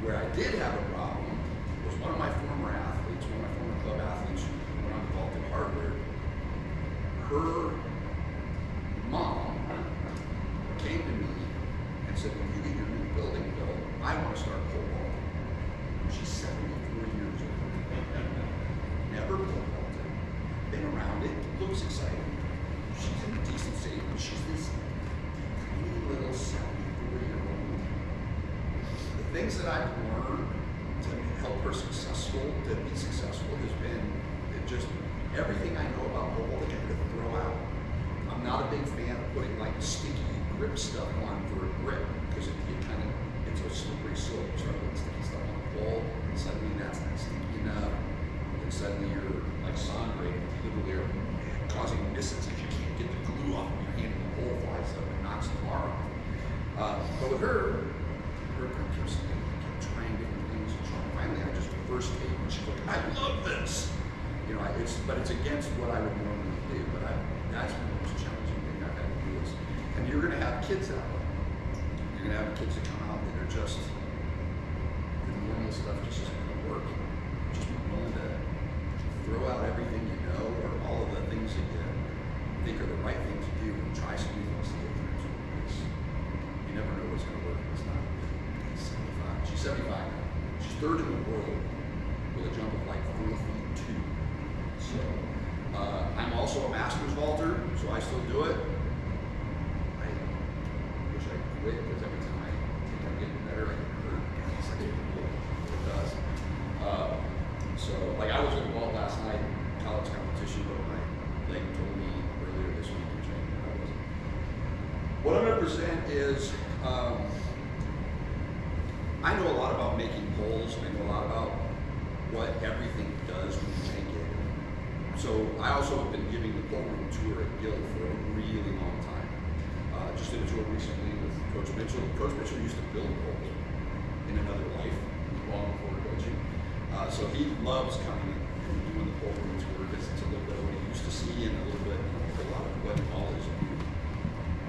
Where I did have a problem was one of my former club athletes who went on to Vaulted Hardware. Her mom came to me and said, when you get your new building built, I want to start pole vaulting. She's 74 years old. Never pole vaulted. Been around it, looks exciting. She's in a decent shape, but she's this tiny little 74-year-old. The things that I've learned to help her to be successful has been just everything I know about pole vaulting I had to throw out. I'm not a big fan of putting like sticky grip stuff on for a grip because it's a slippery slope. You start putting sticky stuff on the pole, and suddenly that's not sticky enough, and suddenly you're like Sondre, literally are causing misses if you can't get the glue off of your hand and the pole flies up and knocks the bar off. But with her grip kept trying different things and trying. Finally, I just reversed tape and she's like, I love this. You know, but it's against what I would normally do. But that's the most challenging thing I've had to do is, and you're going to have kids out there. You're going to have kids that come out that are just the normal stuff just isn't going to work. Just be willing to throw out everything you know or all of the things that you think are the right thing to do and try some new things to get through. Because you never know what's going to work. It's not. She's 75 now. She's third in the world with a jump of like 4 feet 2. So I'm also a master's vaulter, so I still do it. I wish I could quit because every time I think I'm getting better, I get hurt. It's like it does. So like I was going to vault last night, college competition, but my leg told me earlier this week in training that I wasn't. What I'm going to present is. I know a lot about making poles. I know a lot about what everything does when you make it. So I also have been giving the pole room tour at Guild for a really long time. Just did a tour recently with Coach Mitchell. Coach Mitchell used to build poles in another life, long before coaching. So he loves coming and doing the pole room tour because it's a little bit of what he used to see and a little bit a lot of what knowledge.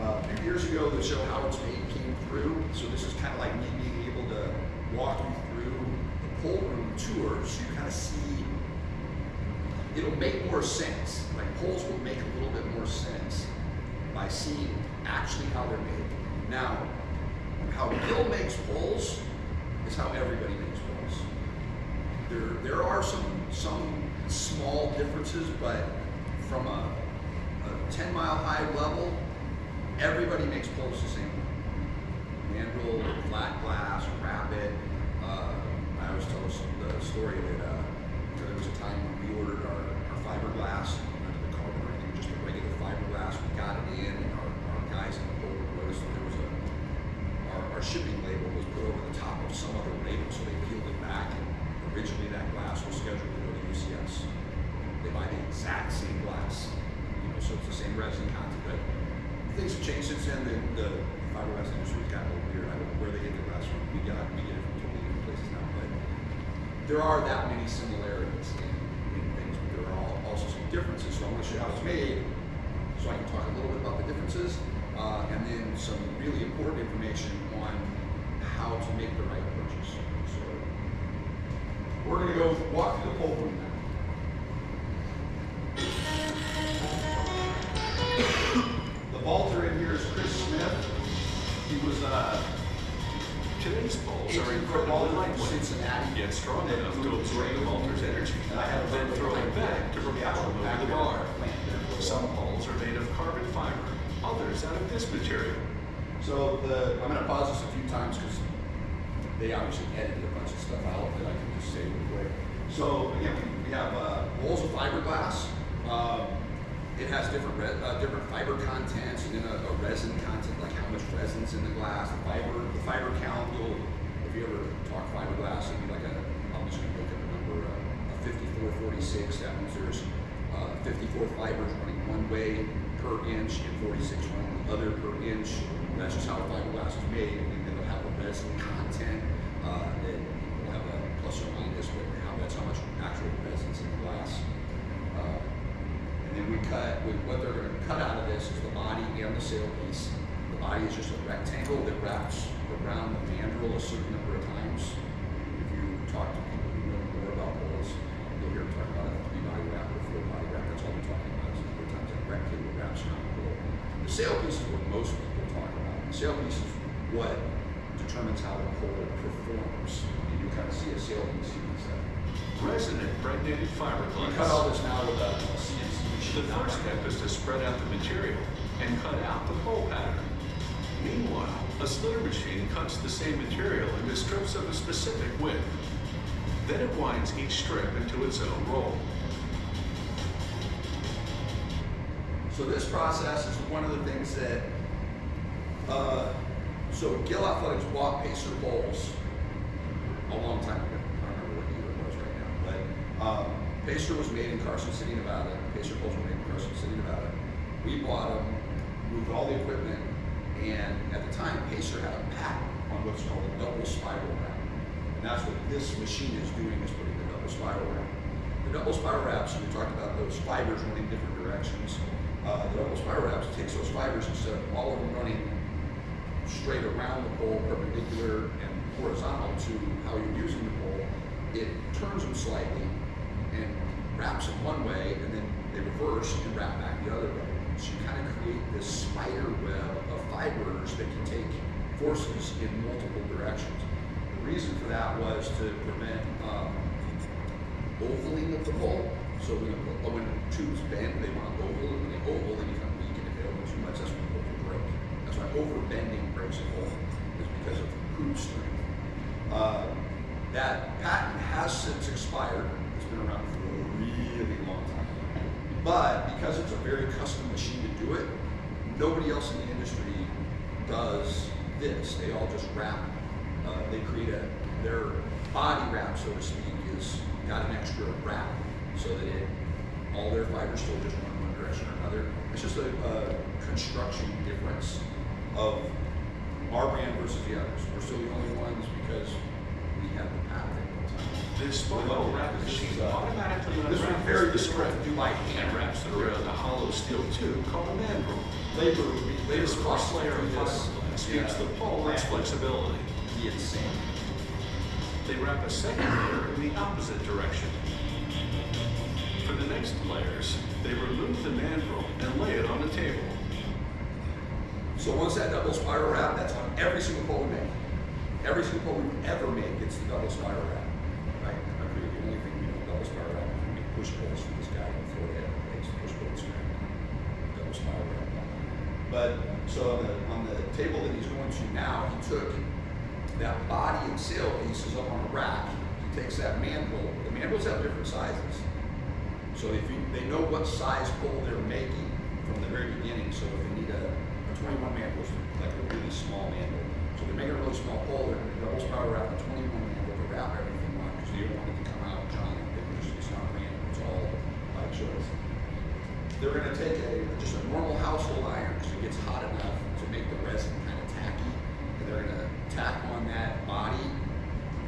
A few years ago, the show How It's Made came through. So this is kind of like me being able to walk you through the pole room tour so you kind of see, it'll make more sense. Like poles will make a little bit more sense by seeing actually how they're made. Now, how Gil makes poles is how everybody makes poles. There are some small differences, but from a 10-mile high level, everybody makes poles the same way. Mandrel, flat glass, rapid. I always tell the story that there was a time when we ordered our fiberglass under the carbon, I think just a regular fiberglass. We got it in, and our guys in the pole noticed that there was our shipping label was put over the top of some other label, so they peeled it back. And originally, that glass was scheduled to go to UCS. They buy the exact same glass, so it's the same resin content. But things have changed since then. The fiberglass industry's gotten a little weird. I don't know where they get the glass from. We get it from totally different places now. But there are that many similarities in things, but there are also some differences. So I'm going to show you how it's made, so I can talk a little bit about the differences, and then some really important information on how to make the right purchase. So we're going to go walk through the pole room now. The vaulter in here is Chris Smith. He was today's poles are incredibly lightweight, Cincinnati, yet strong enough to absorb the vaulter's energy, and then throw it back to propel them over the bar. Some poles are made of carbon fiber, others out of this material. So I'm going to pause this a few times because they obviously edited a bunch of stuff out that I can just say real quick. So again, we have rolls of fiberglass. It has different fiber contents and then a resin content, like how much resin's in the glass, the fiber count. If you ever talk fiberglass, it'd be like I'm just going to look at the number, a 5446. That means there's 54 fibers running one way per inch and 46 running the other per inch. And that's just how fiberglass is made. And then it'll have a resin content that will have a plus or minus, but that's how much actual resin's in the glass. And then what they're going to cut out of this is the body and the sail piece. The body is just a rectangle that wraps around the mandrel a certain number of times. determines how the pole performs. And you kind of see a sail piece. Resin impregnated We fiberglass. cut all this now with a CNC The machine. first step is to spread out the material and cut out the pole pattern. Meanwhile, a slitter machine cuts the same material into strips of a specific width. Then it winds each strip into its own roll. So this process is one of the things that, so Gill Athletics bought Pacer poles a long time ago. I don't remember what year it was right now, but Pacer was made in Carson City, Nevada. Pacer poles were made in Carson City, Nevada. We bought them, moved all the equipment, and at the time, Pacer had a patent on what's called a double spiral wrap. And that's what this machine is doing, is putting the double spiral wrap. The double spiral wraps, we talked about those fibers running different directions. The double spiral wraps takes those fibers, instead of all of them running straight around the pole, perpendicular and horizontal to how you're using the pole, it turns them slightly and wraps them one way, and then they reverse and wrap back the other way. So you kind of create this spider web of fibers that can take forces in multiple directions. The reason for that was to prevent ovaling of the pole. So when the tubes bend, they want to oval, and when they oval, they become weak, and if they oval too much, that's when the pole will break. That's why overbending breaks a pole, is because of hoop strength. That patent has since expired. It's been around for a really long time. But because it's a very custom machine to do it, nobody else in the industry does this. They all just wrap, they create their body wrap, so to speak, is got an extra wrap so that all their fibers still just run in one direction or another. It's just a construction difference of our brand versus the others. We're still the only ones because we have the patent at the time. This spiral wrap machine automatically This was unravels very the difficult strip to do by and hand. wraps it around a hollow steel tube called a mandrel. Labor This first layer of do this. fiberglass gives the pole its flexibility. Be insane. They wrap a second layer in the opposite direction. For the next layers, they remove the mandrel and lay it on the table. So once that double spiral wrap, that's on every single pole we make. Every single pole we ever make gets the double spiral wrap. Right? I agree. The only thing we don't double spiral wrap is we make push poles for this guy in Florida that makes push poles double spiral wrap. But so on the table that he's going to now, he took that body and sail pieces up on a rack. He takes that mandrel. The mandrels have different sizes. So they know what size pole they're making from the very beginning. So if they need a 21 mandrel, like a really small mandrel. So they're making a really small pole, they're going to double spiral wrap a 21 mandrel to wrap everything on, because they don't want it to come out giant. It's not random, it's all by choice. They're going to take just a normal household iron, because it gets hot enough to make the resin kind of tacky. And they're going to tack on that body,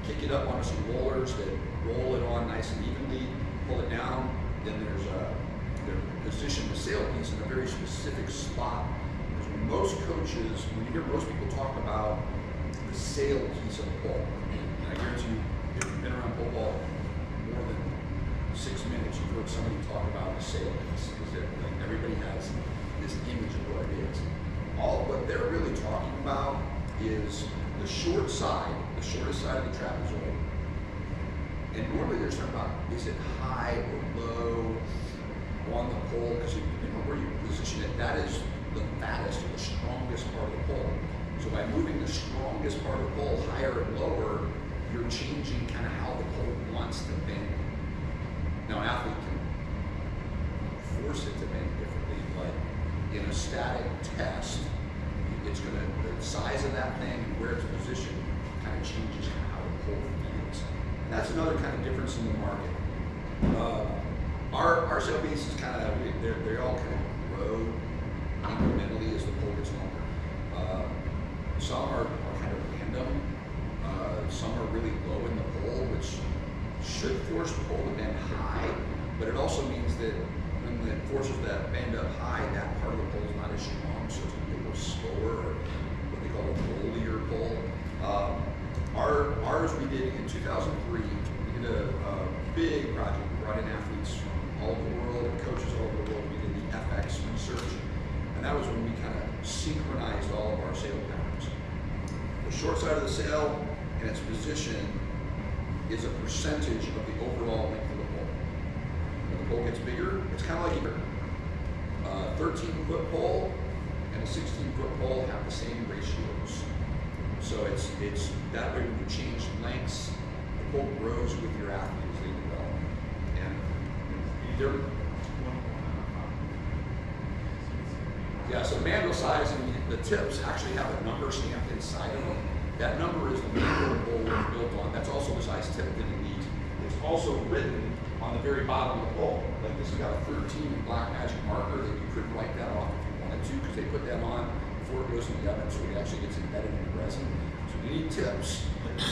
kick it up onto some rollers that roll it on nice and evenly, pull it down. Then they're positioned the sail piece in a very specific spot. Because when most coaches, when you hear most people talk about the sail piece of the pole, and I guarantee you, if you've been around pole ball more than 6 minutes, you've heard somebody talk about the sail piece, because like, everybody has this image of what it is. All what they're really talking about is the short side, the shortest side of the trapezoid. And normally there's talking about, is it high or low on the pole? Because depending on where you position it, that is the fattest or the strongest part of the pole. So by moving the strongest part of the pole higher and lower, you're changing kind of how the pole wants to bend. Now an athlete can force it to bend differently, but in a static test, it's going to, the size of that thing and where it's positioned kind of changes kind of how the pole feels. And that's another kind of difference in the market. Our sail piece is kind of, they all kind of grow incrementally as the pole gets longer. Some are kind of random. Some are really low in the pole, which should force the pole to bend high, but it also means that when it forces that bend up high, that part of the pole is not as strong, so it's going to be a little slower, or what they call a rollier pole. Ours we did in 2003. We did a big project. We brought in athletes from all over the world and coaches all over the world. We did the FX research, and that was when we kind of synchronized all of our sail patterns. The short side of the sail and its position is a percentage of the overall length of the pole. When the pole gets bigger, it's kind of like a 13-foot pole and a 16-foot pole have the same ratios. So it's that way when you change lengths, the pole grows with your athlete as they develop. And they're, yeah, so mandrel size and the tips actually have a number stamped inside of them. That number is the mandrel the pole was built on. That's also the size tip that it needs. It's also written on the very bottom of the pole. Like this has got a 13 in black magic marker that you could write that off if you wanted to, because they put that on before it goes in the oven, so it actually gets embedded in the resin. So you need tips.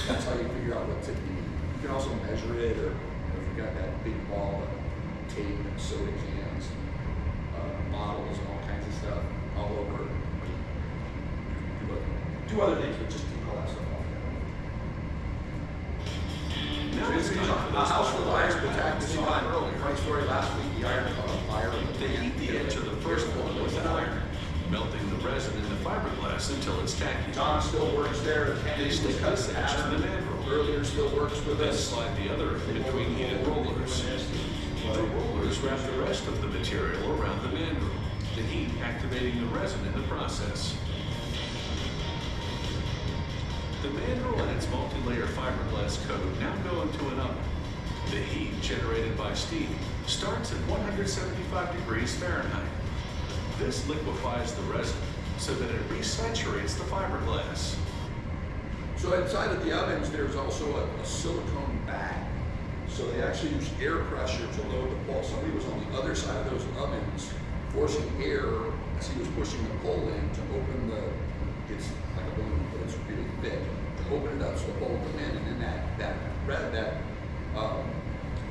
That's how you figure out what tip you need. You can also measure it, or if you've got that big ball of tape and soda cans, bottles and all kinds of stuff all over. Do other things, but just take all that stuff off. Now it's time for A those house with iron fireworks attack we this saw time. earlier. Funny story, last week the iron caught on fire. They heat the edge of the first one with an iron, melting the resin in the fiberglass until it's tacky. John still works there. They stick this edge to the mandrel. Earlier still works with Then us. slide the other in between heated rollers. The rollers wrap the rest of the material around the mandrel, the heat activating the resin in the process. The mandrel and its multi-layer fiberglass coat now go into an oven. The heat generated by steam starts at 175 degrees Fahrenheit. This liquefies the resin so that it resaturates the fiberglass. So inside of the ovens, there's also a silicone bag. So they actually use air pressure to load the pole. Somebody was on the other side of those ovens, forcing air as he was pushing the pole in to open it's like a balloon, but it's really thick, to open it up so the pole would come in, and then that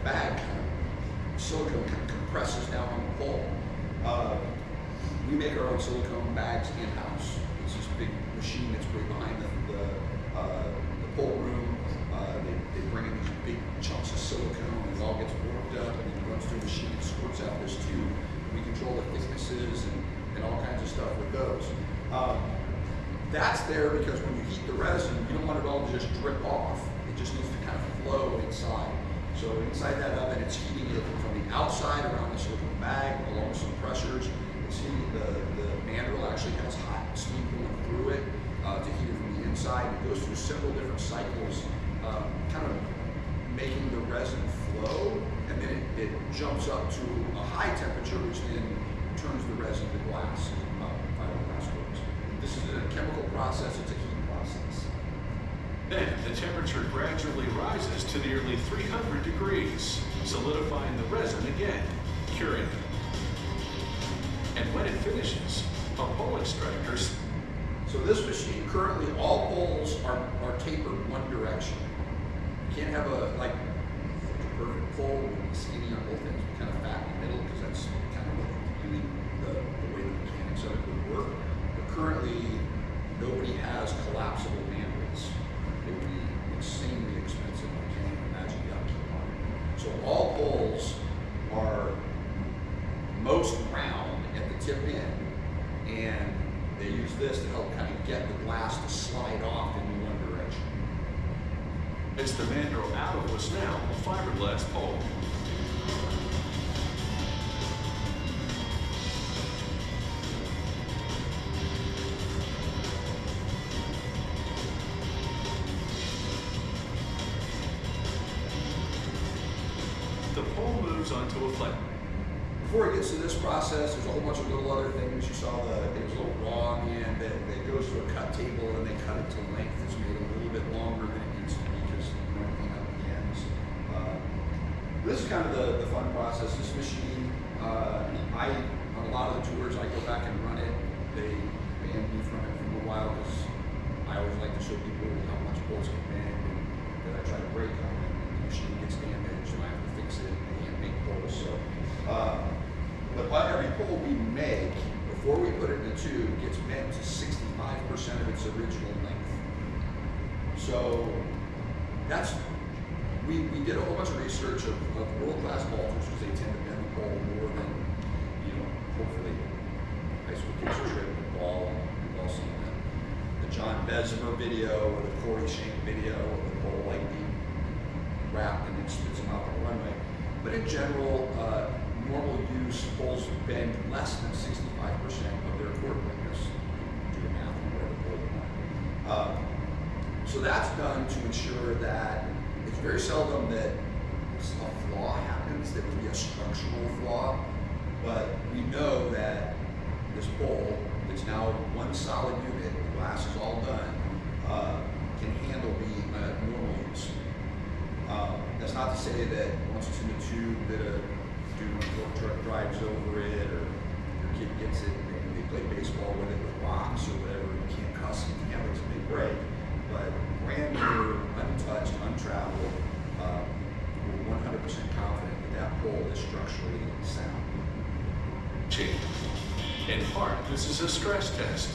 bag kind of silicone kind of compresses down on the pole. We make our own silicone bags in-house. It's this big machine that's right behind the pole room. They bring in these big chunks of silicone, and it all gets warmed up, and then it runs through the machine and squirts out this tube. We control the thicknesses and all kinds of stuff with those. That's there because when you heat the resin, you don't want it all to just drip off. It just needs to kind of flow inside. So inside that oven, it's heating it from the outside around the silicone bag, along with some pressures. It's heating the mandrel actually has hot steam going through it to heat it from the inside. It goes through several different cycles, kind of making the resin flow, and then it jumps up to a high temperature, which then turns the resin to glass, fiberglass works. This is a chemical process, it's a heat process. Then the temperature gradually rises to nearly 300 degrees, solidifying the resin again, curing it. And when it finishes, a pole extractor. So this machine, currently all poles are tapered one direction. You can't have a perfect pole with skinny on both ends, kind of fat in the middle, because that's kind of really the way the mechanics of it would work. But currently, nobody has collapsible mandrels. It would be insanely expensive. I can't even imagine the upkeep on it. So all poles are most round at the tip end, and they use this to help kind of get the glass to slide off in one direction. It's the mandrel out of what's now a fiberglass pole. The pole moves onto a flat. Before it gets to this process, there's a whole bunch of little other things. You saw there's a little raw on the end that goes to a cut table, and they cut it to length that's made a little bit longer than it needs to be because you don't clean up the ends. This is kind of the fun process. This machine, on a lot of the tours, I go back and run it. They banned me from it for a while because I always like to show people how much bolts can bend, and that I try to break them, and the machine gets damaged, and I have to fix it, and I can't make bolts. So. But every pole we make, before we put it in the tube, gets bent to 65% of its original length. So we did a whole bunch of research of world-class bolters, because they tend to bend the pole more than, hopefully high school kids trip the ball, we've all seen them. the John Bessemer video or the Corey Shank video of the pole like being wrapped and it spits them out the runway. But in general, normal use poles bend less than 65% of their cord thickness. Do the math on whatever pole you want. So that's done to ensure that it's very seldom that a flaw happens that would be a structural flaw, but we know that this pole, it's now one solid unit, the glass is all done, can handle being normal use. That's not to say that once it's in the tube that a fork truck drives over it or your kid gets it and they play baseball with it with rocks or whatever, you can't cuss it, yeah, it's a big break. But brand new, untouched, untraveled, we're 100% confident that that pole is structurally sound. Change. In part, this is a stress test.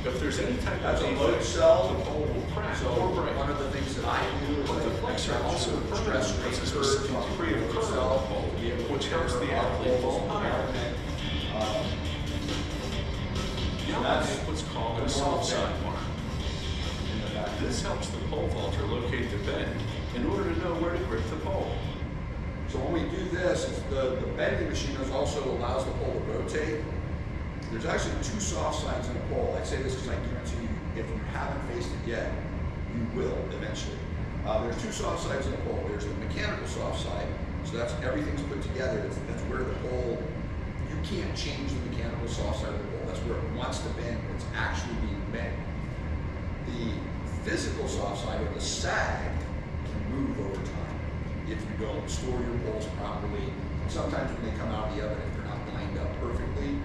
If there's any type That's of a load cell. the pole will crack So or break. one of the things that I do is But the I flexor extract also the stress puts a rate specific curve degree of on the curve cell on the pole, to be able to which helps the cover our athlete pole's fall higher. environment. Yellow That's what's called a the soft normal side mark. in the back. This helps the pole vaulter locate the bend in order to know where to grip the pole. So when we do this, it's the bending machine also allows the pole to rotate. There's actually two soft sides in a pole. I say this because I guarantee you, if you haven't faced it yet, you will eventually. There's two soft sides in a pole. There's the mechanical soft side, so that's everything's put together. That's where the pole, you can't change the mechanical soft side of the pole. That's where it wants to bend, it's actually being bent. The physical soft side, or the sag, can move over time if you don't store your poles properly. Sometimes when they come out of the oven, if they're not lined up perfectly,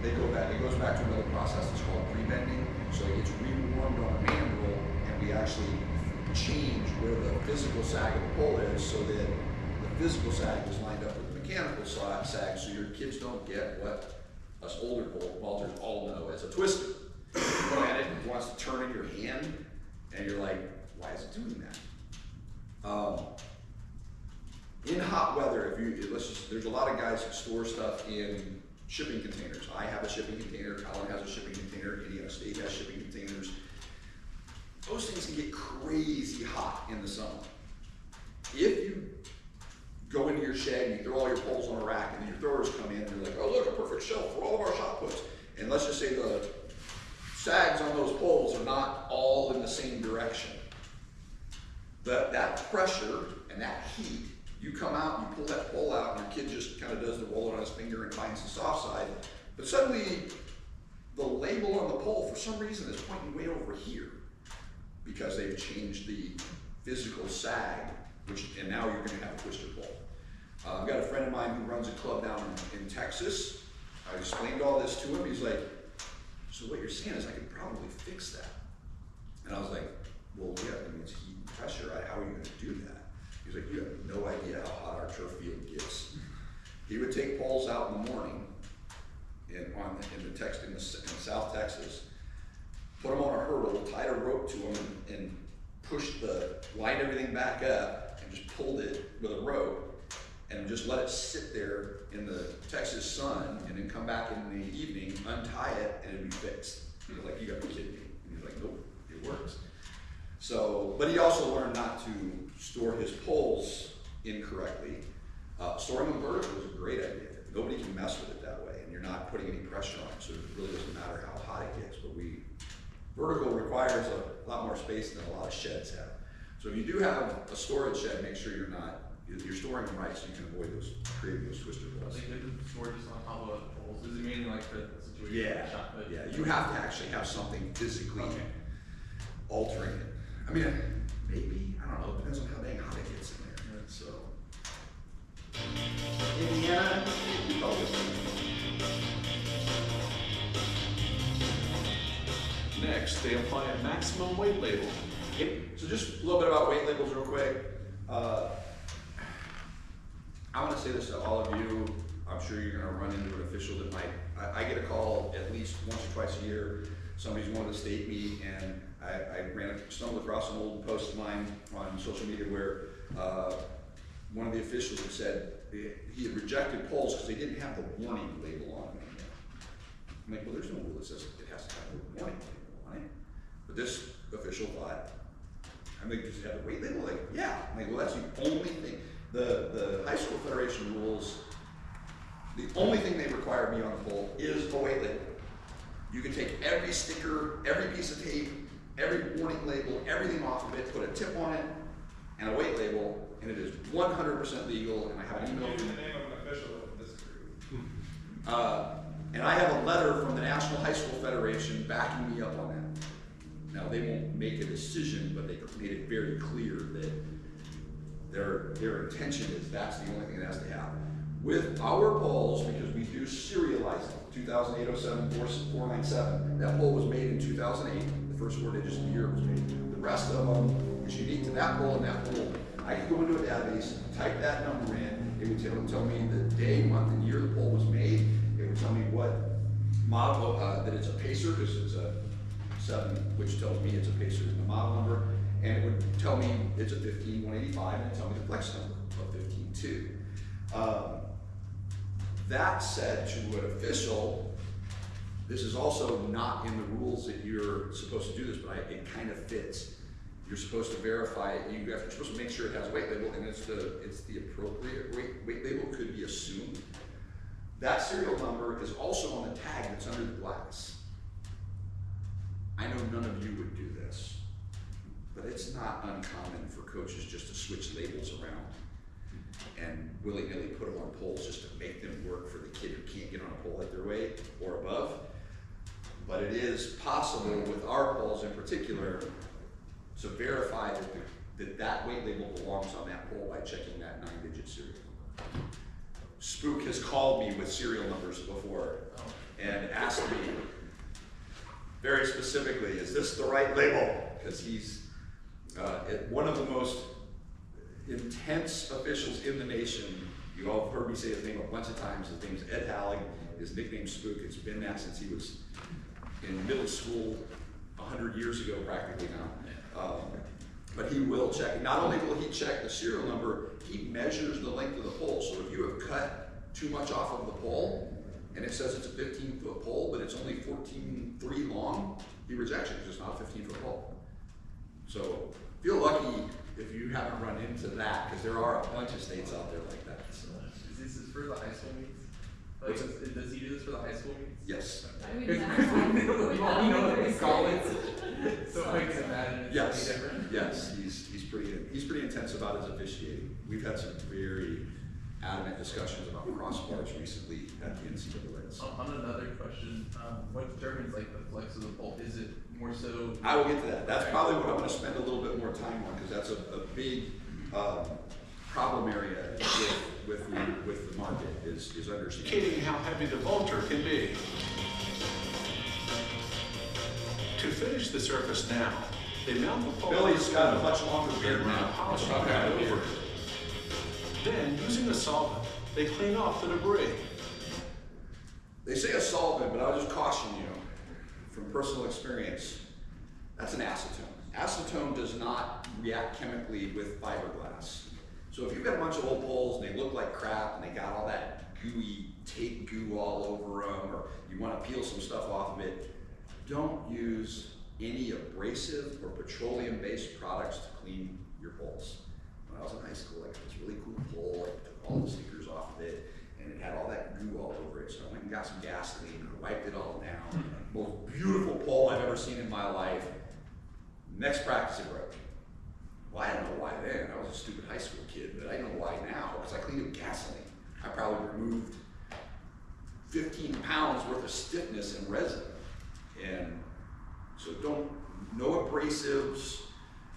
they go back. It goes back to another process that's called pre-bending. So it gets rewarmed on a manual, and we actually change where the physical sag of the pole is, so that the physical sag is lined up with the mechanical sag, so your kids don't get what us older pole vaulters all know as a twister. You look at it, it wants to turn in your hand, and you're like, why is it doing that? In hot weather, there's a lot of guys who store stuff in shipping containers. I have a shipping container, Colin has a shipping container, Indiana State has shipping containers. Those things can get crazy hot in the summer. If you go into your shed and you throw all your poles on a rack and then your throwers come in and you're like, oh look, a perfect shelf for all of our shot puts. And let's just say the sags on those poles are not all in the same direction. That pressure and that heat, you come out, you pull that pole out, and your kid just kind of does the roll on his finger and finds the soft side. But suddenly, the label on the pole, for some reason, is pointing way over here because they've changed the physical sag, and now you're going to have a twister pole. I've got a friend of mine who runs a club down in Texas. I explained all this to him. He's like, so what you're saying is I could probably fix that. And I was like, well, yeah, I mean, it's heat and pressure. How are you going to do that? He's like, you have no idea how hot our turf field gets. He would take poles out in the morning in South Texas, put them on a hurdle, tied a rope to them, and lined everything back up, and just pulled it with a rope, and just let it sit there in the Texas sun, and then come back in the evening, untie it, and it'd be fixed. He was like, you gotta be kidding me. And he's like, nope, it works. So, but he also learned not to store his poles incorrectly. Storing them vertical is a great idea. Nobody can mess with it that way, and you're not putting any pressure on it, so it really doesn't matter how hot it gets. But vertical requires a lot more space than a lot of sheds have. So if you do have a storage shed, make sure you're storing them right so you can avoid creating those twister poles. Like the storage is on top of the poles. Is it mainly like the situation? Yeah, you have to actually have something physically altering it. I mean, maybe, I don't know, it depends on how dang hot it gets in there. So, Indiana, you call this Next, they apply a maximum weight label. So just a little bit about weight labels real quick. I want to say this to all of you. I'm sure you're going to run into an official that I get a call at least once or twice a year. Somebody's wanted to state me, and I stumbled across an old post of mine on social media where one of the officials had said he had rejected poles because they didn't have the warning label on them anymore. I'm like, well, there's no rule that says it has to have a warning label. on it. But this official thought, I'm like, does it have a weight label? Like, yeah. I'm like, well, that's the only thing. The High School Federation rules, the only thing they require me on the pole is a weight label. You can take every sticker, every piece of tape, every warning label, everything off of it, put a tip on it, and a weight label, and it is 100% legal, and I have an email Use from the name of an official that would disagree. and I have a letter from the National High School Federation backing me up on that. Now, they won't make a decision, but they made it very clear that their intention is that's the only thing that has to happen. With our polls, because we do serialize them, 2008-07-497, that poll was made in 2008, the first 4 digits of the year it was made. The rest of them is unique to that poll and that poll. I can go into a database, type that number in, it would tell me the day, month, and year the poll was made. It would tell me what model, that it's a Pacer, because it's a 7, which tells me it's a Pacer in the model number, and it would tell me it's a 15185, and it would tell me the flex number of 152. That said, to an official, this is also not in the rules that you're supposed to do this, but it kind of fits. You're supposed to verify it. You're supposed to make sure it has a weight label, and it's the appropriate weight label could be assumed. That serial number is also on the tag that's under the glass. I know none of you would do this, but it's not uncommon for coaches just to switch labels around and willy-nilly put them on poles just to make them work for the kid who can't get on a pole at their weight or above. But it is possible with our poles in particular to verify that weight label belongs on that pole by checking that 9-digit serial number. Spook has called me with serial numbers before and asked me very specifically, is this the right label? Because he's one of the most intense officials in the nation. You all have heard me say his name a bunch of times. His name's Ed Hallig. His nickname's Spook. It's been that since he was in middle school 100 years ago, practically now. But he will check. Not only will he check the serial number, he measures the length of the pole. So if you have cut too much off of the pole, and it says it's a 15-foot pole, but it's only 14.3 long, he rejects it because it's not a 15-foot pole. So feel lucky if you haven't run into that, because there are a bunch of states out there like that. So. Is this for the high school meets? Like, What's it? does he do this for the high school meets? Yes. I mean, Because that's why we know that in college, so I Sucks. can imagine it's Yes. different. Yes. He's pretty intense about his officiating. We've had some very adamant discussions about crossbars recently at the NCAA. So. On another question, what determines like the flex of the pole? Is it more so? I will get to that. That's probably what I'm going to spend a little bit more time on, because that's a big problem area with the market is understanding. Indicating how heavy the vaulter can be. To finish the surface now, they mount the pole. Billy's got a much longer and beard now now. polishing that over. Then, using a solvent, they clean off the debris. They say a solvent, but I'll just caution you from personal experience, that's an acetone. Acetone does not react chemically with fiberglass. So if you've got a bunch of old poles and they look like crap and they got all that gooey tape goo all over them, or you want to peel some stuff off of it, don't use any abrasive or petroleum-based products to clean your poles. When I was in high school, I got this really cool pole, I took all the stickers off of it, and it had all that goo all over it. So I went and got some gasoline and wiped it all down. Most beautiful pole I've ever seen in my life. Next practice it broke. Well, I don't know why then. I was a stupid high school kid, but I know why now, because I cleaned it with gasoline. I probably removed 15 pounds worth of stiffness and resin. And so no abrasives,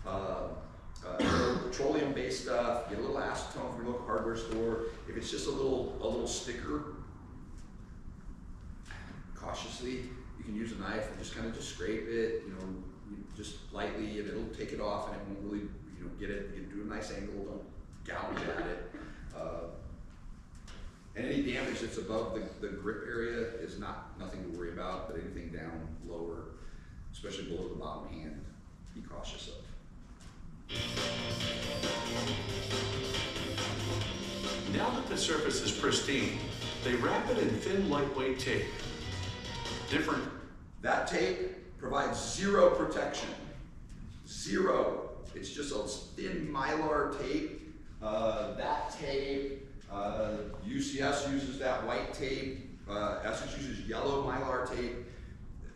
no petroleum-based stuff. Get a little acetone from your local hardware store. If it's just a little sticker, cautiously, you can use a knife and just kind of scrape it, just lightly, and it'll take it off, and it won't really, get it. You can do a nice angle. Don't gouge at it. And any damage that's above the grip area is nothing to worry about, but anything down lower, especially below the bottom hand, be cautious of. Now that the surface is pristine, they wrap it in thin, lightweight tape. Different. That tape provides zero protection. Zero. It's just a thin Mylar tape. That tape, UCS uses that white tape. Essex uses yellow Mylar tape.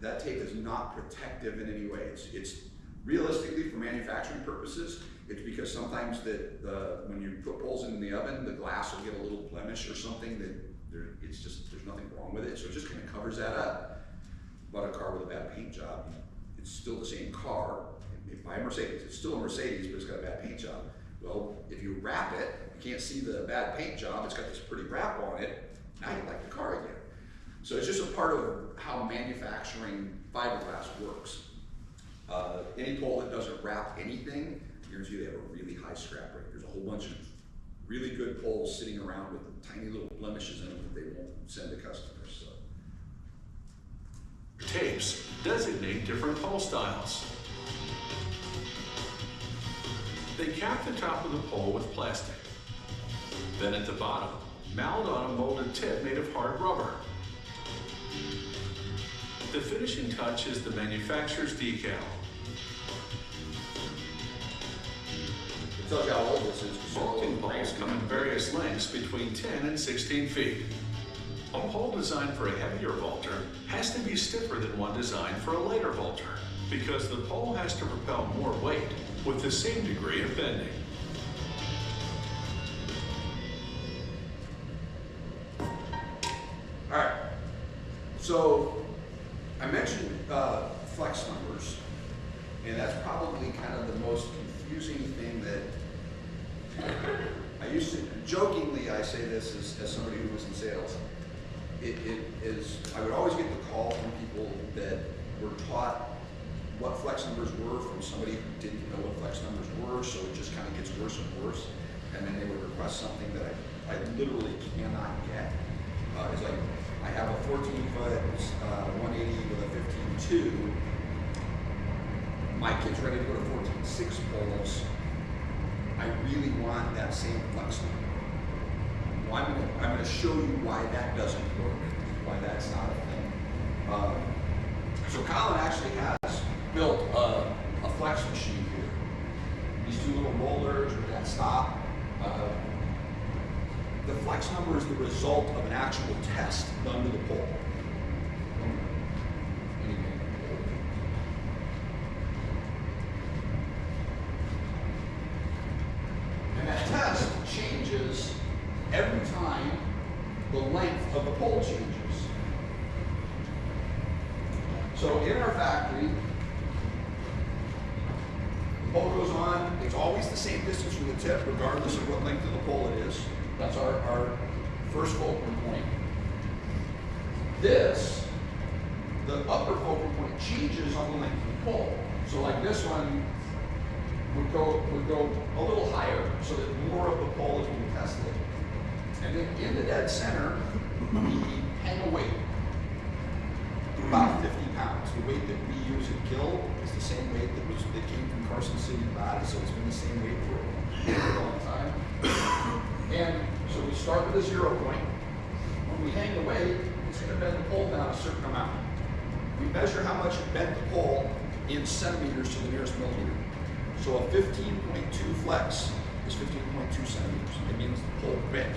That tape is not protective in any way. It's realistically, for manufacturing purposes, it's because sometimes when you put poles in the oven, the glass will get a little blemish or something there's nothing wrong with it, so it just kind of covers that up. Bought a car with a bad paint job. It's still the same car. Buy a Mercedes. It's still a Mercedes, but it's got a bad paint job. Well, if you wrap it, you can't see the bad paint job. It's got this pretty wrap on it. Now you like the car again. So it's just a part of how manufacturing fiberglass works. Any pole that doesn't wrap anything, I guarantee you they have a really high scrap rate. There's a whole bunch of really good poles sitting around with tiny little blemishes in them that they won't send to customers. So. Tapes designate different pole styles. They cap the top of the pole with plastic. Then at the bottom, mount on a molded tip made of hard rubber. The finishing touch is the manufacturer's decal. It tells you how old this is. Vaulting poles come in various lengths between 10 and 16 feet. A pole designed for a heavier vaulter has to be stiffer than one designed for a lighter vaulter, because the pole has to propel more weight with the same degree of bending. All right, so I mentioned flex numbers, and that's probably kind of the most confusing thing that I used to, jokingly I say this as somebody who was in sales, I would always get the call from people that were taught what flex numbers were from somebody who didn't know what flex numbers were, so it just kind of gets worse and worse, and then they would request something that I literally cannot get. It's like, I have a 14-foot 180 with a 15.2. My kid's ready to go to 14.6 poles. I really want that same flex number. Well, I'm going to show you why that doesn't work, why that's not a thing. So Colin actually has built a flex machine here. These two little rollers with that stop. The flex number is the result of an actual test done to the pole. And that test changes every time the length of the pole changes. So in our factory, the pole goes on, it's always the same distance from the tip, regardless of what length of the pole it is. That's our first fulcrum point. The upper fulcrum point changes on the length of the pole. So like this one would go a little higher so that more of the pole is being tested. And then in the dead center, we hang a weight, about 50 pounds. The weight that we use at Gill is the same weight that came from Carson City, Nevada, so it's been the same weight for a long time. And so we start with a 0 point. When we hang the weight, it's going to bend the pole down a certain amount. We measure how much it bent the pole in centimeters to the nearest millimeter. So a 15.2 flex is 15.2 centimeters. It means the pole bent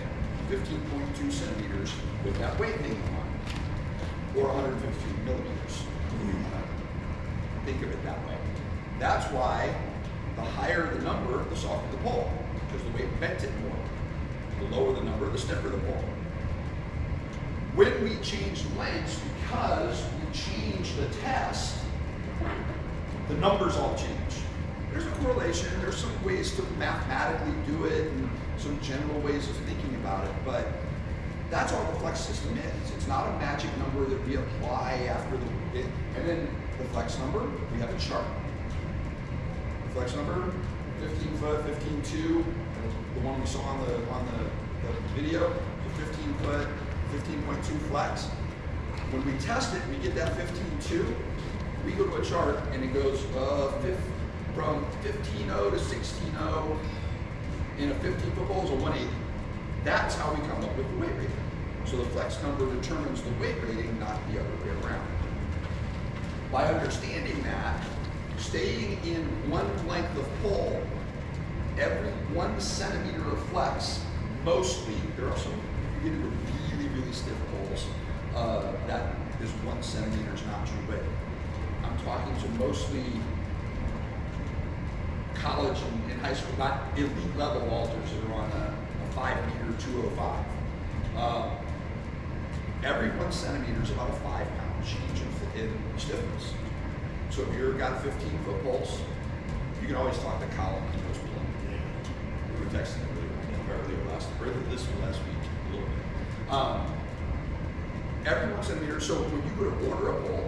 15.2 centimeters with that weight hanging on, or 152 millimeters. Think of it that way. That's why the higher the number, the softer the pole, because the weight bent it more. The lower the number, the stiffer the pole. When we change lengths, because we change the test, the numbers all change. There's a correlation, there's some ways to mathematically do it, and some general ways of thinking about it, but that's all the flex system is. It's not a magic number that we apply after and then the flex number, we have a chart. The flex number, 15 foot, 15.2, the one we saw on the video, the 15 foot, 15.2 flex. When we test it, we get that 15.2, we go to a chart and it goes from 15.0 to 16.0 in a 15-foot pole is a 180. That's how we come up with the weight rating. So the flex number determines the weight rating, not the other way around. By understanding that, staying in one length of pole, every 1 centimeter of flex, mostly, there are some, you get into really stiff poles, that is 1 centimeter is not true, but I'm talking to mostly college and high school, not elite level vaulters that are on a 5 meter 205. Every 1 centimeter is about a 5 pound change in stiffness. So if you've got a 15-foot pulse, you can always talk to Colin. He knows plenty. We were texting earlier last week, a little bit. Every 1 centimeter. So when you go to order a bowl,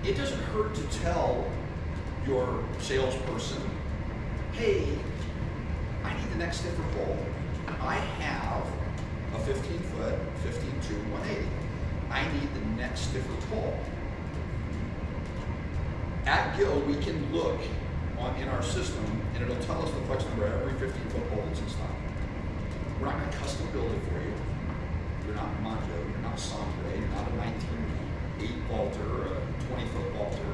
it doesn't hurt to tell your salesperson, hey, I need the next stiffer bowl. I have a 15-foot, 15-2, 180. I need the next stiffer pole. At Gill, we can look in our system, and it'll tell us the flex number of every 15-foot pole that's in stock. We're not going to custom build it for you. You're not Mondo, you're not Sondre, you're not a 19.8 vaulter or a 20-foot vaulter.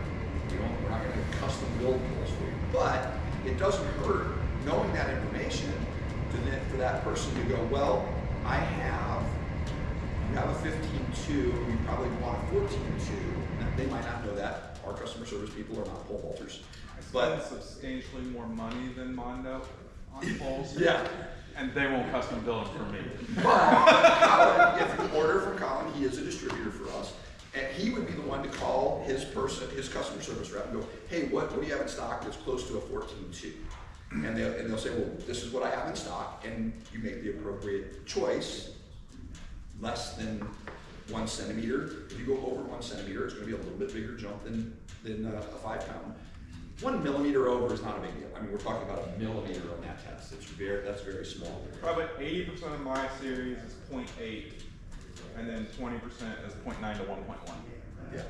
We're not going to custom build poles for you. But it doesn't hurt knowing that information for that person to go, well, you have a 15.2, you probably want a 14.2. They might not know that. Our customer service people are not pole vaulters. I spend substantially more money than Mondo on poles. Yeah. And they won't custom build them for me. But Colin, if you order from Colin, he is a distributor for us. And he would be the one to call his customer service rep and go, hey, what do you have in stock that's close to a 14.2? And they'll say, well, this is what I have in stock, and you make the appropriate choice, less than 1 centimeter. If you go over 1 centimeter, it's going to be a little bit bigger jump than a 5 pound. 1 millimeter over is not a big deal. I mean, we're talking about a millimeter on that test. That's very small. Probably 80% of my series is 0.8, and then 20% is 0.9 to 1.1. Yeah.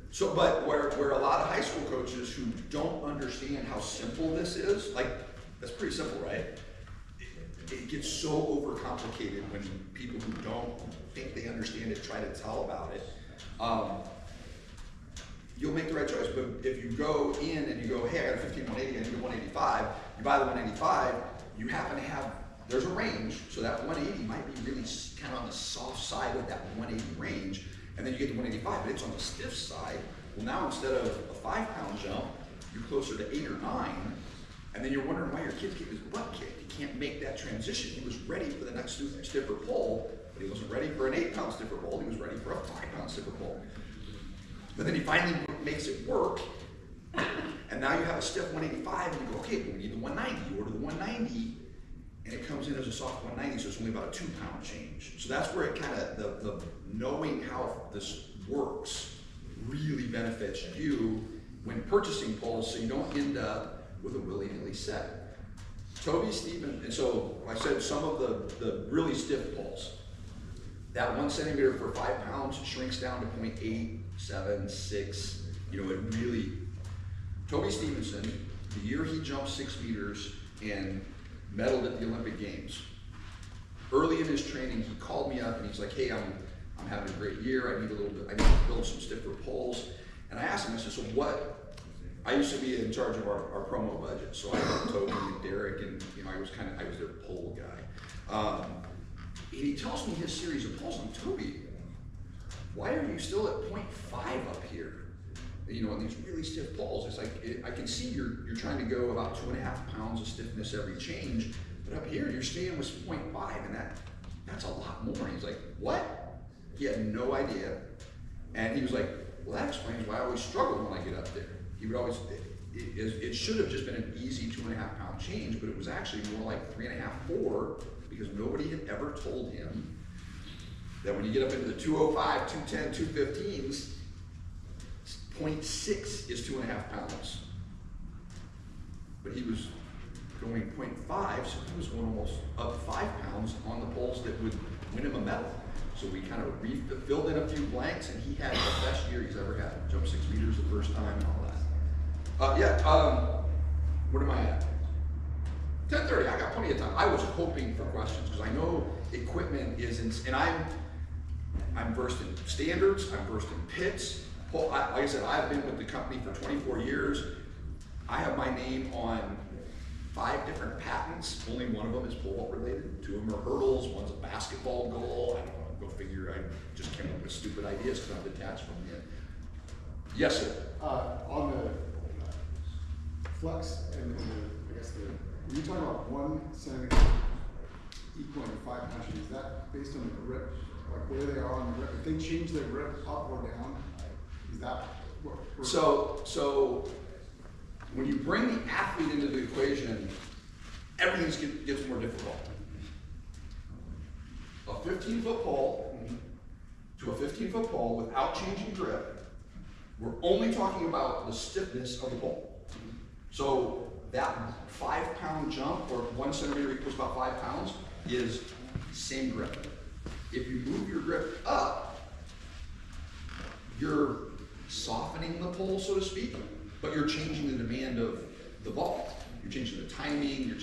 So, but where a lot of high school coaches who don't understand how simple this is, like, that's pretty simple, right? It gets so overcomplicated when people who don't think they understand it try to tell about it. You'll make the right choice, but if you go in and you go, hey, I got a 15-180, I need a 185, you buy the 185, you happen to have, there's a range, so that 180 might be really kind of on the soft side of that 180 range, and then you get the 185, but it's on the stiff side. Well, now instead of a 5 pound jump, you're closer to 8 or 9, and then you're wondering why your kid's getting his butt kicked. He can't make that transition. He was ready for the next stiffer pole, but he wasn't ready for an 8 pound stiffer pole, he was ready for a 5 pound stiffer pole. But then he finally makes it work, and now you have a stiff 185, and you go, okay, we need the 190. You order the 190, and it comes in as a soft 190, so it's only about a 2 pound change. So that's where it kind of, the knowing how this works really benefits you when purchasing poles, so you don't end up with a willy-nilly set. Toby Stevens, and so I said some of the really stiff poles. That 1 centimeter for 5 pounds shrinks down to 0.8, 7, 6. You know, it really. Toby Stevenson, the year he jumped 6 meters and medaled at the Olympic Games, early in his training, he called me up and he's like, hey, I'm having a great year. I need to build some stiffer poles. And I asked him, I said, so what? I used to be in charge of our promo budget, so I had Toby and Derek, and you know, I was their pole guy. And he tells me his series of poles. I'm Toby, why are you still at 0.5 up here? You know, on these really stiff poles, it's like, I can see you're trying to go about 2.5 pounds of stiffness every change, but up here you're staying with 0.5, and that's a lot more. He's like, what? He had no idea. And he was like, well, that explains why I always struggle when I get up there. He would always, it should have just been an easy 2.5 pound change, but it was actually more like 3.5, 4, because nobody had ever told him that when you get up into the 205, 210, 215s, 0.6 is 2.5 pounds. But he was going 0.5, so he was going almost up 5 pounds on the poles that would win him a medal. So we kind of filled in a few blanks, and he had the best year he's ever had. Jumped 6 meters the first time and all that. What am I at? 10:30, I got plenty of time. I was hoping for questions because I know equipment is, and I'm versed in standards, I'm versed in pits, Pole, like I said, I've been with the company for 24 years. I have my name on 5 different patents. Only one of them is pole vault related. 2 of them are hurdles. One's a basketball goal. I don't know. Go figure. I just came up with stupid ideas because I'm detached from it. Yes, sir. On the flex and I guess when you talk about 1 centimeter equaling 5 punches, is that based on the grip, like where they are on the grip? If they change their grip up or down, is that what? So when you bring the athlete into the equation, everything gets more difficult. A 15-foot pole to a 15-foot pole without changing grip, we're only talking about the stiffness of the pole. So that 5-pound jump, or 1 centimeter equals about 5 pounds, is same grip. If you move your grip up, you're softening the pole, so to speak, but you're changing the demand of the ball. You're changing the timing,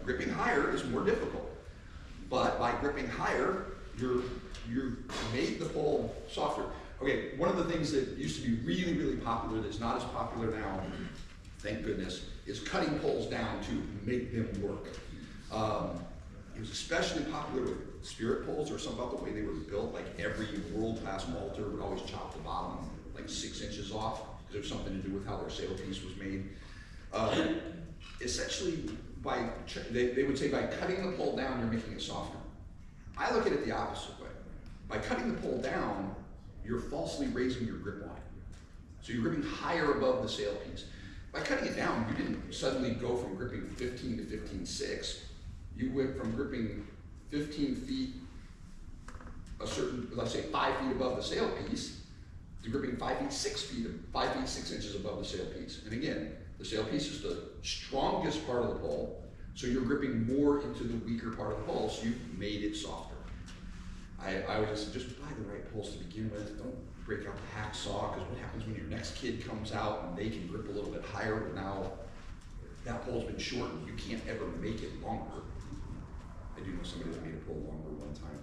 gripping higher is more difficult. But by gripping higher, you've made the pole softer. Okay, one of the things that used to be really, really popular that's not as popular now, thank goodness, is cutting poles down to make them work. It was especially popular with spirit poles, or something about the way they were built. Like every world-class vaulter would always chop the bottom like 6 inches off, because it was something to do with how their sail piece was made. Essentially, they would say by cutting the pole down, you're making it softer. I look at it the opposite way. By cutting the pole down, you're falsely raising your grip line. So you're gripping higher above the sail piece. By cutting it down, you didn't suddenly go from gripping 15 to 15.6. You went from gripping 15 feet, let's say 5 feet above the sail piece, to gripping 5 feet 6 inches above the sail piece. And again, the sail piece is the strongest part of the pole, so you're gripping more into the weaker part of the pole, so you've made it softer. I would just buy the right poles to begin with. Don't break out the hacksaw, because what happens when your next kid comes out and they can grip a little bit higher, but now that pole's been shortened, you can't ever make it longer. I do know somebody that made a pole longer one time.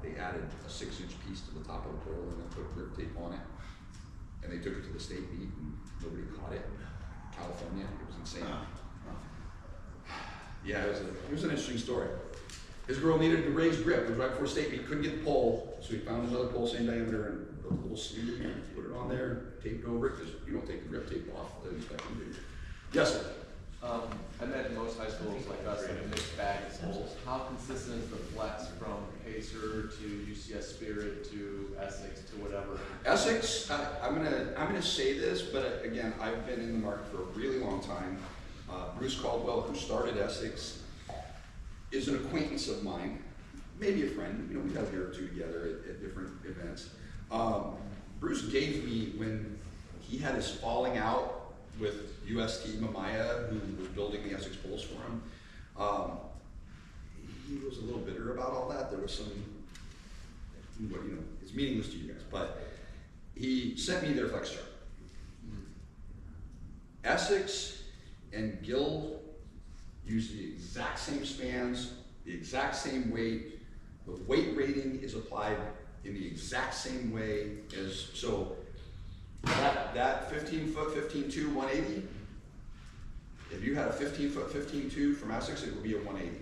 They added a 6-inch piece to the top of the pole and then put grip tape on it. And they took it to the state meet and nobody caught it. California, it was insane. Yeah, it was an interesting story. His girl needed to raise grip. It was right before state meet, couldn't get the pole, so he found another pole same diameter and put a little sleeve and put it on there, taped over it, because you don't take the grip tape off the inspection, do you? Yes, sir. I imagine most high schools like us have a mixed bag of poles. How consistent is the flex from Pacer to UCS Spirit to Essex to whatever? Essex, I'm gonna say this, but again, I've been in the market for a really long time. Bruce Caldwell, who started Essex, is an acquaintance of mine, maybe a friend. You know, we have a year or two together at different events. Bruce gave me, when he had his falling out with UST Mamiya, who was building the Essex poles for him, he was a little bitter about all that. There was some, you know, it's meaningless to you guys, but he sent me their flex chart. Essex and Gill use the exact same spans, the exact same weight. The weight rating is applied in the exact same way as, so that 15-foot 15.2 180, if you had a 15-foot 15.2 from Essex, it would be a 180.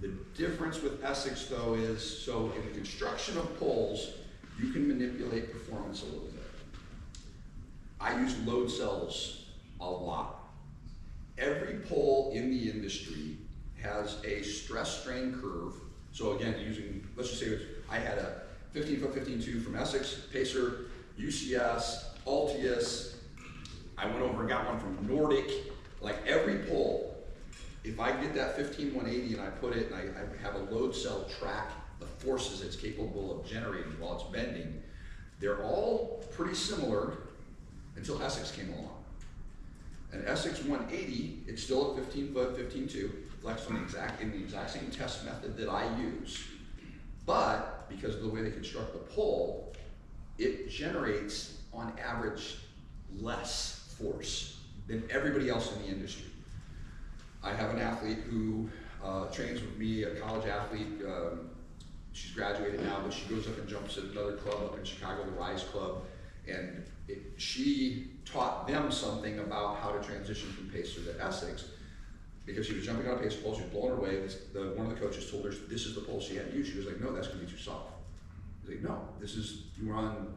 The difference with Essex though is, so in the construction of poles, you can manipulate performance a little bit. I use load cells a lot. Every pole in the industry has a stress strain curve. So again, using, let's just say I had a 15-foot 15.2 from Essex, Pacer, UCS, Altius. I went over and got one from Nordic. Like every pole, if I get that 15-180 and I put it and I have a load cell track the forces it's capable of generating while it's bending, they're all pretty similar until Essex came along. And Essex 180, it's still a 15-foot 15.2, flexed in the exact same test method that I use. But because of the way they construct the pole, it generates on average less force than everybody else in the industry. I have an athlete who trains with me, a college athlete. She's graduated now, but she goes up and jumps at another club up in Chicago, the Rise Club. And she taught them something about how to transition from pacer to Essex, because she was jumping on a pacer pole, she was blowing her away. One of the coaches told her this is the pole she had to use. She was like, no, that's gonna be too soft. He's like, no, you were on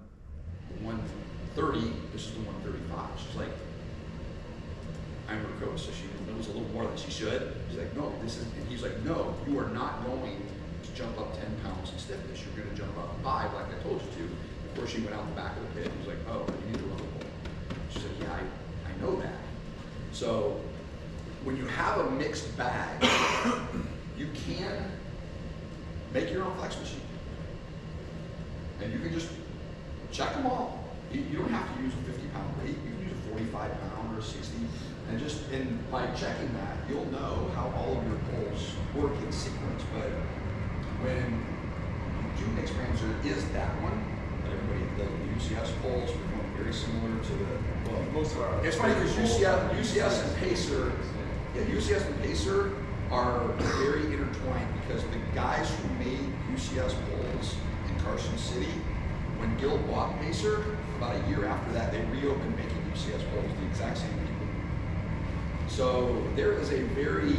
130, this is the 135. She's like, I'm her coach, so she knows a little more than she should. She's like, no, and he's like, no, you are not going to jump up 10 pounds in stiffness. You're gonna jump up 5 like I told you to. Of course, she went out the back of the pit. He was like, oh, you need to run the pole. She's like, yeah, I know that. So when you have a mixed bag, you can make your own flex machine. And you can just check them all. You don't have to use a 50-pound weight. You can use a 45-pound or a 60. And by checking that, you'll know how all of your poles work in sequence. But when you do mixed brands, there is that one. The UCS poles become very similar to Most of our. it's funny because UCS and Pacer, UCS and Pacer are very intertwined, because the guys who made UCS poles in Carson City, when Gil bought Pacer, about a year after that, they reopened making UCS poles, the exact same people. So there is a very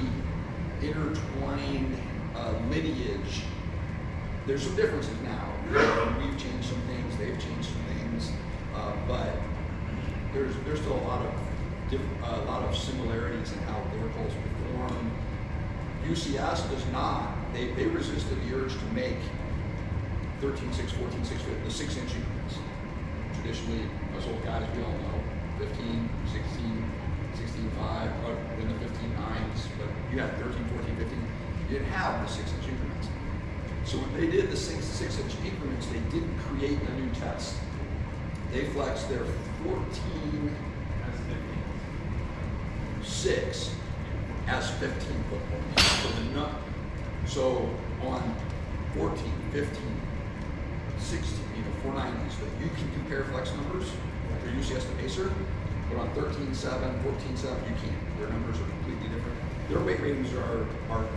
intertwined lineage. There's some differences now. We've changed some things, they've changed some things, but there's still a lot of similarities in how their poles perform. UCS does not. They resisted the urge to make 13.6, 14.6, the 6-inch increments. Traditionally, us old guys, we all know 15, 16, 16.5, or in the 15.9s, but you had 13, 14, 15. You didn't have the 6-inch increments. So when they did the 6-inch increments, they didn't create a new test. They flexed their 14.6 as 15 foot poles. So on 14, 15, 16, 490s, but you can compare flex numbers for UCS to Pacer, but on 13.7, 14.7, you can't. Their numbers are completely different. Their weight ratings are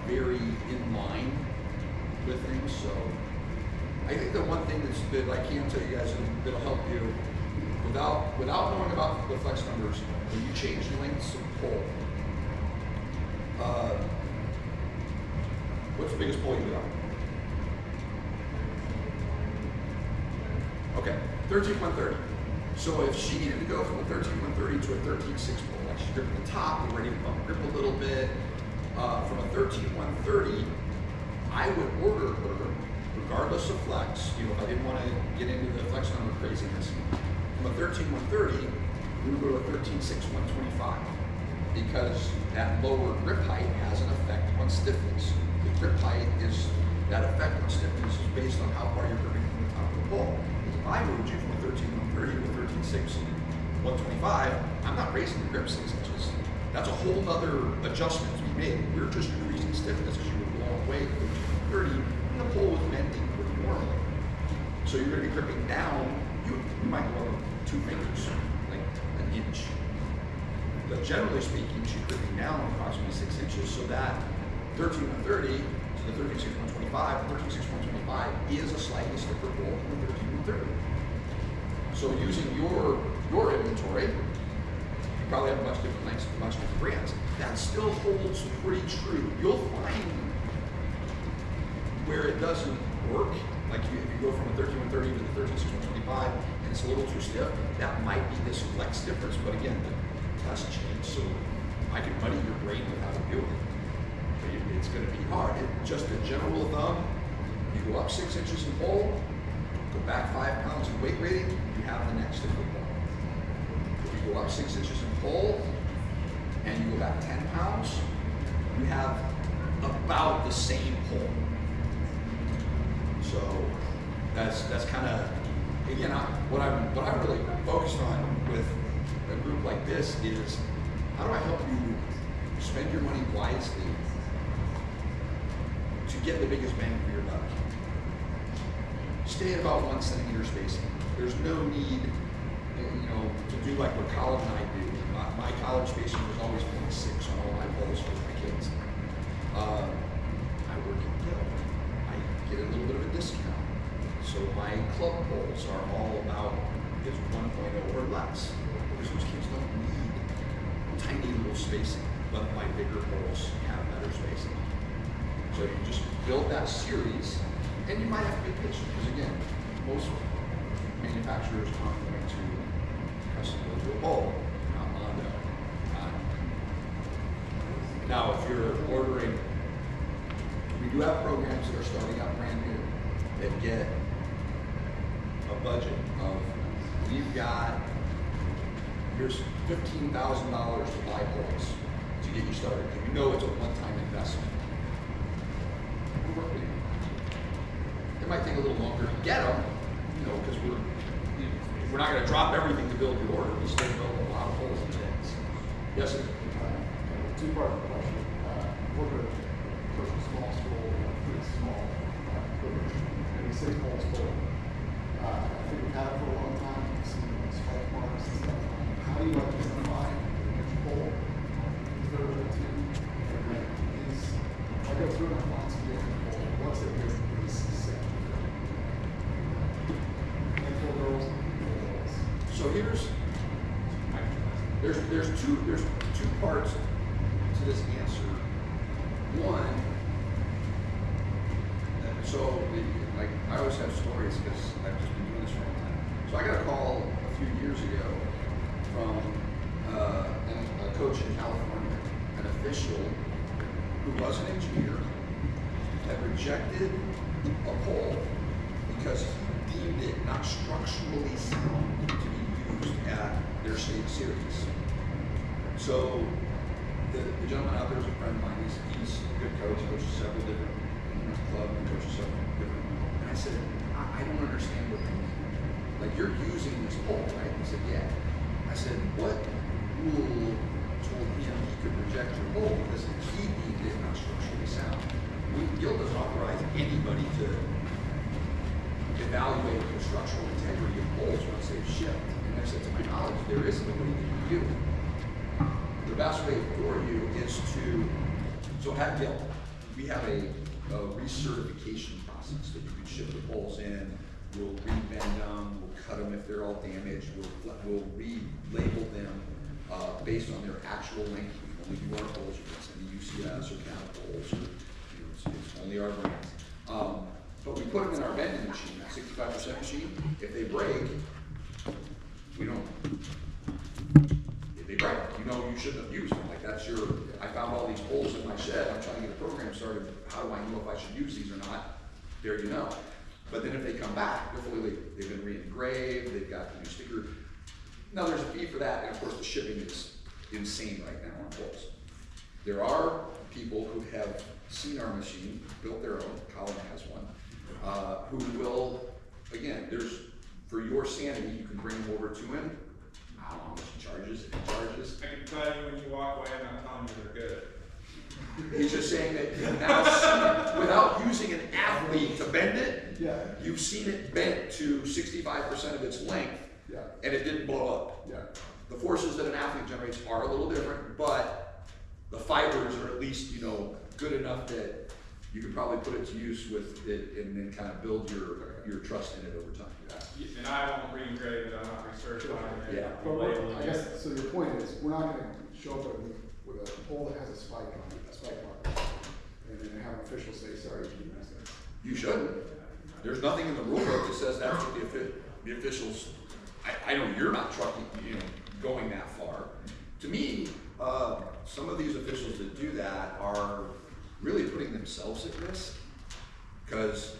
very in line with things. So I think the one thing that I can tell you guys that'll help you without knowing about the flex numbers, when you change lengths of pole, what's the biggest pole you got? Okay, 13.130. So if she needed to go from a 13.130 to a 13.6 pole, like she's gripping the top, we're ready to bump grip a little bit, from a 13.130, I would order her, regardless of flex, if I didn't want to get into the flex number craziness, from a 13.130, we would go to a 13.6, 125, because that lower grip height has an effect on stiffness. The grip height that effect on stiffness is based on how far you're gripping from the top of the pole. If I moved you from a 13.130 to a 13.6, 125, I'm not raising the grip 6 inches. That's a whole other adjustment to be made. We're just increasing stiffness because you were blown away to 30, and the pole was bending pretty normally. So you're going to be gripping down, you might go up 2 fingers, like an inch. But generally speaking, she's gripping down approximately 6 inches, so that 13.130 to the 13.6, 125, 13.6, 125 is a slightly stiffer pole than 13.130. So using your inventory, you probably have a bunch of different lengths, a bunch of different brands. That still holds pretty true. You'll find where it doesn't work, like if you go from a 13.130 to the 13.6, 125, and it's a little too stiff, that might be this flex difference. But again, the test changed, so I can muddy your brain with how to do it. But it's going to be hard. Just a general thumb, you go up 6 inches in pole, go back 5 pounds in weight rating, you have the next stiffer pole. If you go up 6 inches in pole, and you go back 10 pounds, you have about the same pole. So that's kind of, again, what I'm really focused on with a group like this is how do I help you spend your money wisely to get the biggest bang for your buck. Stay at about 1 centimeter spacing. There's no need, to do like what college and I do. My college spacing was always 0.6 on all my poles for my kids. I work at Gil. I get a little bit of a discount. So my club poles are all about is 1.0 or less. Because those kids don't need tiny little spacing, but my bigger poles have better spacing. So you just build that series, and you might have to be patient, because again, most manufacturers aren't going to custom build your pole, not Mondo. Now, if you're ordering, we do have programs that are starting out brand new that get a budget of, here's $15,000 to buy poles to get you started. And you know it's a one-time investment. We'll work with you. It might take a little longer to get them, because we're not going to drop everything to build your order. We still build a lot of poles in days. Yes, sir? Two-part question. We're going to push a small school, pretty small, and we say poles full. I think we've had it for a long time. We've seen spike marks and stuff. How do you identify which pole is better than two? I go through and I find some different poles. What's it with set? Handful girls, girls. So there's two parts to this answer. One, like I always have stories because I've just been doing this for a long time. So I got a call a few years ago from a coach in California, an official who was an engineer that rejected a pole because he deemed it not structurally sound to be used at their state series. So the gentleman out there is a friend of mine. He's a good coach. He coaches several different clubs and coaches several different. And I said, I don't understand what you mean. Like, you're using this pole, right? He said, yeah. I said, what rule told him he could reject your pole because he deemed it not structurally sound? Guild doesn't authorize anybody to evaluate the structural integrity of poles once they've shipped. And I said, to my knowledge, there isn't a way that you do. The best way for you is so at Guild, we have a recertification process that you can ship the poles in. We'll rebend them, we'll cut them if they're all damaged, we'll relabel them based on their actual length. We only do our poles, you can send the UCS or Catapults, or it's only our brands. But we put them in our bending machine, that 65% machine. If they break, we don't. If they break, you shouldn't have used them. Like, that's your. I found all these poles in my shed. I'm trying to get a program started. How do I know if I should use these or not? There you know. But then if they come back, they've been re-engraved. They've got the new sticker. Now there's a fee for that, and of course the shipping is insane right now on poles. There are people who have seen our machine, built their own. Colin has one. Who will, again, for your sanity, you can bring them over to him. I don't know how much he charges, if he charges. I can tell you when you walk away, I'm not telling you they're good. He's just saying that you've now seen it, without using an athlete to bend it, Yeah. you've seen it bent to 65% of its length, Yeah. and it didn't blow up. Yeah. The forces that an athlete generates are a little different, but the fibers are at least, good enough that you can probably put it to use with it and then kind of build your trust in it over time. And I won't re-engrave it, I'm not recertifying it. Yeah. But I guess, so your point is, we're not gonna show up with a pole that has a spike on it, a spike mark, and then have an official say, sorry, you missed it. You shouldn't. There's nothing in the rule book that says that's what the officials, I know you're not trucking, going that far. To me, some of these officials that do that are really putting themselves at risk, because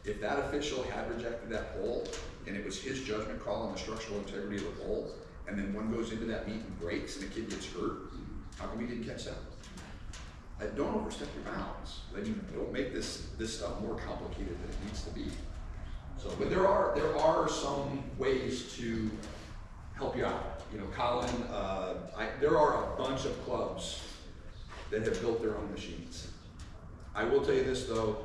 if that official had rejected that pole and it was his judgment call on the structural integrity of the pole, and then one goes into that meet and breaks and a kid gets hurt, how come he didn't catch that? Don't overstep your bounds. Don't make this stuff more complicated than it needs to be. So, but there are some ways to help you out. Colin, there are a bunch of clubs that have built their own machines. I will tell you this though,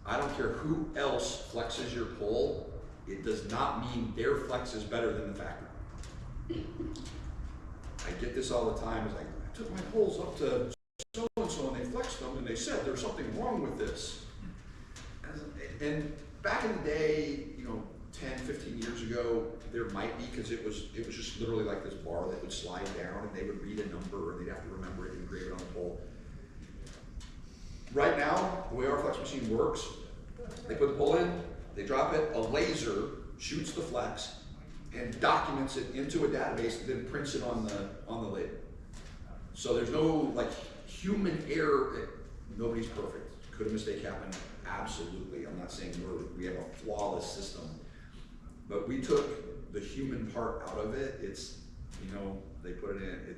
I don't care who else flexes your pole, it does not mean their flex is better than the factory. I get this all the time, it's like, I took my poles up to so-and-so and they flexed them and they said there's something wrong with this. And back in the day, 10, 15 years ago, there might be, because it was just literally like this bar that would slide down and they would read a number and they'd have to remember it and engrave it on the pole. Right now, the way our flex machine works, they put the pole in, they drop it, a laser shoots the flex and documents it into a database, and then prints it on the lid. So there's no like human error. Nobody's perfect. Could a mistake happen? Absolutely. I'm not saying we have a flawless system, but we took the human part out of it. It's, you know, they put it in.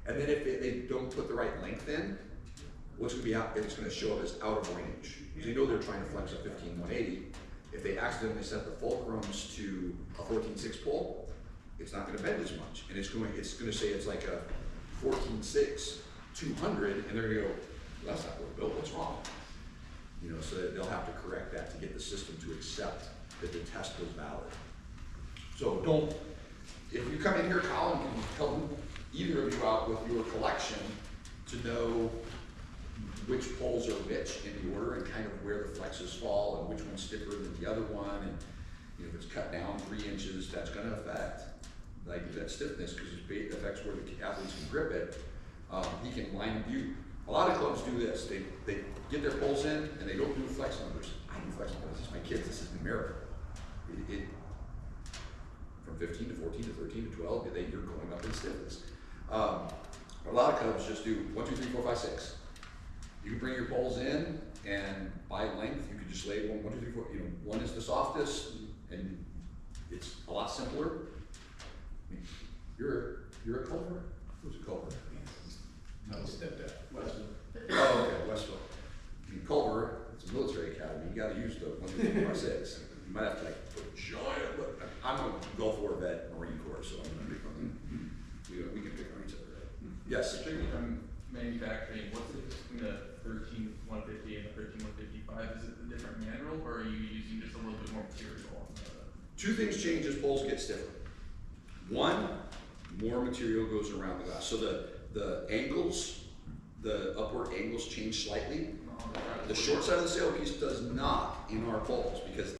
And then if they don't put the right length in, what's going to be out? It's going to show up as out of range. So you know they're trying to flex a 15-180. If they accidentally set the fulcrums to a 14-6 pole, it's not going to bend as much, and it's going to say it's like a 14-6 200, and they're going to go, well, that's not what we built. What's wrong? You know, so they'll have to correct that to get the system to accept that the test was valid. So don't. If you come in here, Colin can help either of you out with your collection to know which poles are which in the order and kind of where the flexes fall and which one's stiffer than the other one. And you know, if it's cut down 3 inches, that's going to affect like that stiffness because it affects where the athletes can grip it. He can line you. A lot of clubs do this. They get their poles in and they don't do flex numbers. I do flex numbers. This is my kids. This is numerical. From 15 to 14 to 13 to 12, you're going up in stiffness. A lot of clubs just do 1, 2, 3, 4, 5, 6. You can bring your poles in, and by length, you could just label 1, 2, 3, 4. You know, 1 is the softest, and it's a lot simpler. I mean, you're a culprit? Who's a culprit? No, stepdad. Westville. Oh, okay, Westville. I mean, Culver, it's a military academy. You got to use the 1, 2, 3, 4, 5, 6. You might have to like put a giant. Look, I'm a Gulf War vet, Marine Corps, so I'm gonna pick on. We can pick on each other. Right? Yes. From manufacturing, what's the difference between the 13150 and the 13155? Is it the different manual, or are you using just a little bit more material on the? 2 things change as poles get stiffer. 1, more material goes around the glass. So the angles, the upward angles change slightly. The short side of the sail piece does not in our poles because